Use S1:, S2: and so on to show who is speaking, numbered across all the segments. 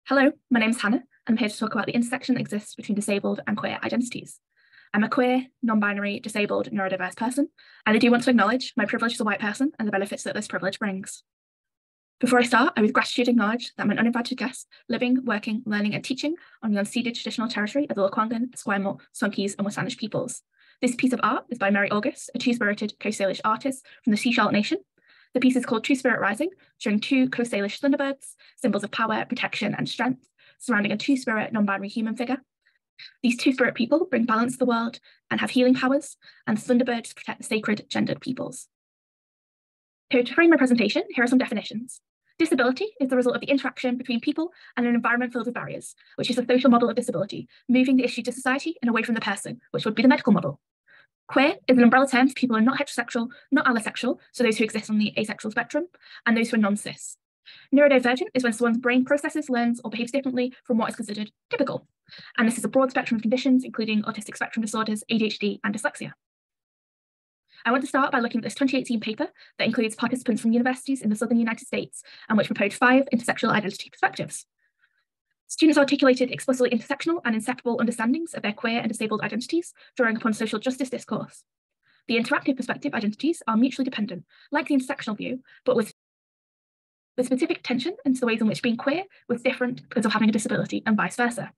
S1: Hello, my name is Hannah, and I'm here to talk about the intersection that exists between disabled and queer identities. I'm a queer, non-binary, disabled, neurodiverse person, and I do want to acknowledge my privilege as a white person and the benefits that this privilege brings. Before I start, I with gratitude acknowledge that I'm an uninvited guest, living, working, learning, and teaching on the unceded traditional territory of the Lekwungen, Esquimalt, Swampis, and Wasanich peoples. This piece of art is by Mary August, a two-spirited Coast Salish artist from the Sea Charlotte Nation. The piece is called True Spirit Rising, showing two Coast Salish thunderbirds, symbols of power, protection, and strength, surrounding a two-spirit non-binary human figure. These two-spirit people bring balance to the world and have healing powers, and thunderbirds protect the sacred gendered peoples. So to frame my presentation, here are some definitions. Disability is the result of the interaction between people and an environment filled with barriers, which is a social model of disability, moving the issue to society and away from the person, which would be the medical model. Queer is an umbrella term for people who are not heterosexual, not allosexual, so those who exist on the asexual spectrum, and those who are non-cis. Neurodivergent is when someone's brain processes, learns, or behaves differently from what is considered typical. And this is a broad spectrum of conditions, including autistic spectrum disorders, ADHD, and dyslexia. I want to start by looking at this 2018 paper that includes participants from universities in the Southern United States and which proposed 5 intersectional identity perspectives. Students articulated explicitly intersectional and inseparable understandings of their queer and disabled identities, drawing upon social justice discourse. The interactive perspective identities are mutually dependent, like the intersectional view, but with specific attention into the ways in which being queer was different because of having a disability and vice versa.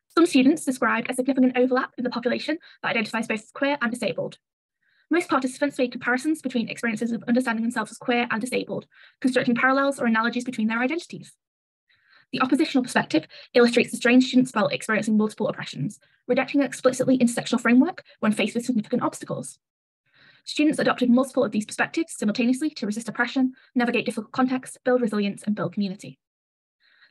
S1: Some students described a significant overlap in the population that identifies both as queer and disabled. Most participants made comparisons between experiences of understanding themselves as queer and disabled, constructing parallels or analogies between their identities. The oppositional perspective illustrates the strange students felt experiencing multiple oppressions, rejecting an explicitly intersectional framework when faced with significant obstacles. Students adopted multiple of these perspectives simultaneously to resist oppression, navigate difficult contexts, build resilience, and build community.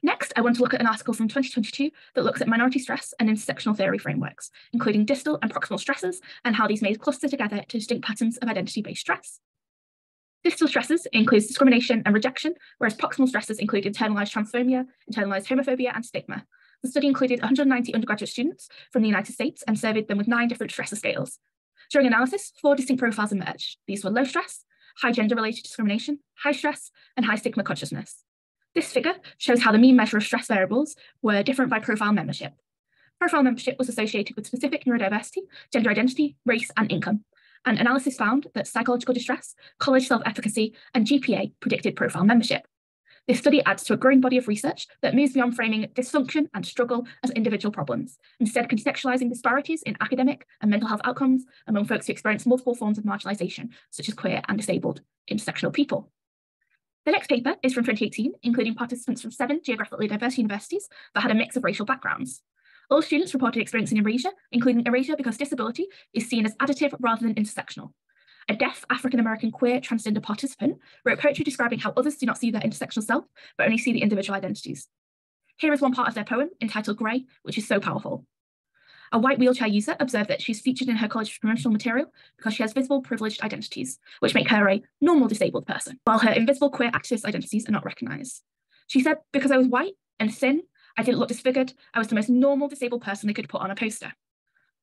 S1: Next, I want to look at an article from 2022 that looks at minority stress and intersectional theory frameworks, including distal and proximal stresses and how these may cluster together to distinct patterns of identity-based stress. Distal stresses includes discrimination and rejection, whereas proximal stresses include internalized transphobia, internalized homophobia, and stigma. The study included 190 undergraduate students from the United States and surveyed them with 9 different stressor scales. During analysis, 4 distinct profiles emerged. These were low stress, high gender-related discrimination, high stress, and high stigma consciousness. This figure shows how the mean measure of stress variables were different by profile membership. Profile membership was associated with specific neurodiversity, gender identity, race, and income. And analysis found that psychological distress, college self-efficacy, and GPA predicted profile membership. This study adds to a growing body of research that moves beyond framing dysfunction and struggle as individual problems, instead contextualizing disparities in academic and mental health outcomes among folks who experience multiple forms of marginalization, such as queer and disabled intersectional people. The next paper is from 2018, including participants from 7 geographically diverse universities that had a mix of racial backgrounds. All students reported experiencing erasure, including erasure because disability is seen as additive rather than intersectional. A deaf African-American queer transgender participant wrote poetry describing how others do not see their intersectional self, but only see the individual identities. Here is one part of their poem entitled Grey, which is so powerful. A white wheelchair user observed that she's featured in her college's promotional material because she has visible privileged identities, which make her a normal disabled person, while her invisible queer activist identities are not recognized. She said, because I was white and thin, I didn't look disfigured, I was the most normal disabled person they could put on a poster.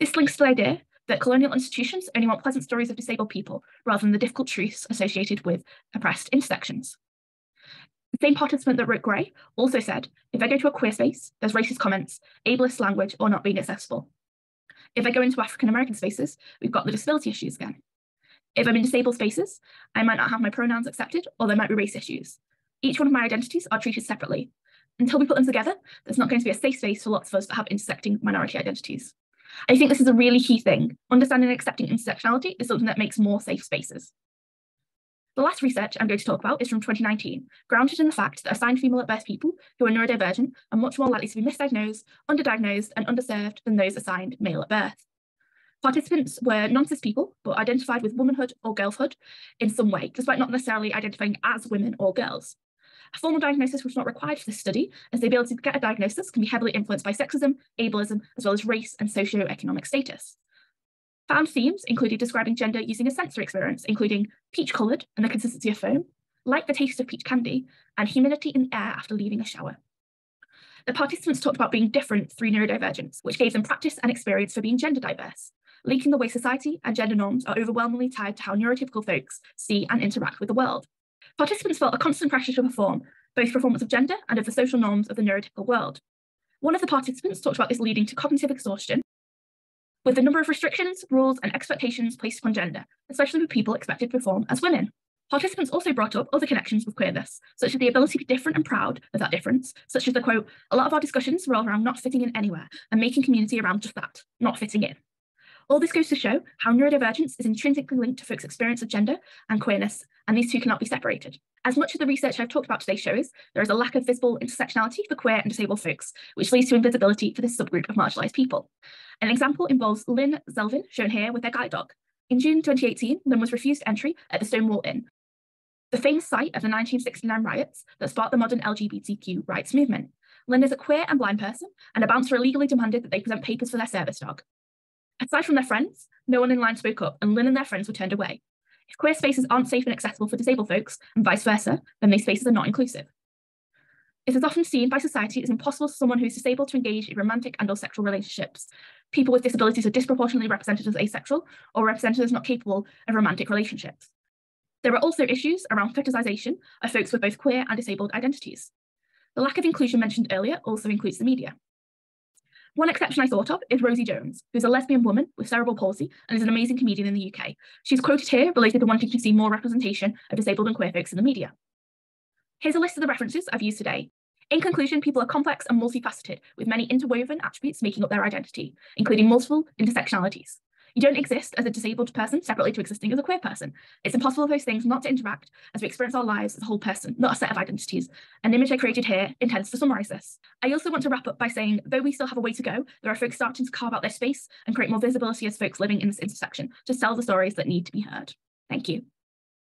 S1: This links to the idea that colonial institutions only want pleasant stories of disabled people rather than the difficult truths associated with oppressed intersections. The same participant that wrote Grey also said, if I go to a queer space, there's racist comments, ableist language, or not being accessible. If I go into African-American spaces, we've got the disability issues again. If I'm in disabled spaces, I might not have my pronouns accepted, or there might be race issues. Each one of my identities are treated separately. Until we put them together, there's not going to be a safe space for lots of us that have intersecting minority identities. I think this is a really key thing. Understanding and accepting intersectionality is something that makes more safe spaces. The last research I'm going to talk about is from 2019, grounded in the fact that assigned female at birth people who are neurodivergent are much more likely to be misdiagnosed, underdiagnosed, and underserved than those assigned male at birth. Participants were non-cis people, but identified with womanhood or girlhood in some way, despite not necessarily identifying as women or girls. A formal diagnosis was not required for this study, as the ability to get a diagnosis can be heavily influenced by sexism, ableism, as well as race and socioeconomic status. Found themes included describing gender using a sensory experience, including peach-coloured and the consistency of foam, like the taste of peach candy, and humidity in the air after leaving a shower. The participants talked about being different through neurodivergence, which gave them practice and experience for being gender diverse, linking the way society and gender norms are overwhelmingly tied to how neurotypical folks see and interact with the world. Participants felt a constant pressure to perform, both performance of gender and of the social norms of the neurotypical world. One of the participants talked about this leading to cognitive exhaustion, with the number of restrictions, rules, and expectations placed upon gender, especially with people expected to perform as women. Participants also brought up other connections with queerness, such as the ability to be different and proud of that difference, such as the quote, "A lot of our discussions revolve around not fitting in anywhere and making community around just that, not fitting in." All this goes to show how neurodivergence is intrinsically linked to folks' experience of gender and queerness, and these two cannot be separated. As much of the research I've talked about today shows, there is a lack of visible intersectionality for queer and disabled folks, which leads to invisibility for this subgroup of marginalised people. An example involves Lynn Zelvin, shown here with their guide dog. In June 2018, Lynn was refused entry at the Stonewall Inn, the famous site of the 1969 riots that sparked the modern LGBTQ rights movement. Lynn is a queer and blind person, and a bouncer illegally demanded that they present papers for their service dog. Aside from their friends, no one in line spoke up, and Lynn and their friends were turned away. If queer spaces aren't safe and accessible for disabled folks, and vice versa, then these spaces are not inclusive. It is often seen by society as impossible for someone who is disabled to engage in romantic and/or sexual relationships. People with disabilities are disproportionately represented as asexual or represented as not capable of romantic relationships. There are also issues around fetishization of folks with both queer and disabled identities. The lack of inclusion mentioned earlier also includes the media. One exception I thought of is Rosie Jones, who's a lesbian woman with cerebral palsy and is an amazing comedian in the UK. She's quoted here related to wanting to see more representation of disabled and queer folks in the media. Here's a list of the references I've used today. In conclusion, people are complex and multifaceted, with many interwoven attributes making up their identity, including multiple intersectionalities. You don't exist as a disabled person separately to existing as a queer person. It's impossible for those things not to interact as we experience our lives as a whole person, not a set of identities. An image I created here intends to summarise this. I also want to wrap up by saying, though we still have a way to go, there are folks starting to carve out their space and create more visibility as folks living in this intersection to tell the stories that need to be heard. Thank you.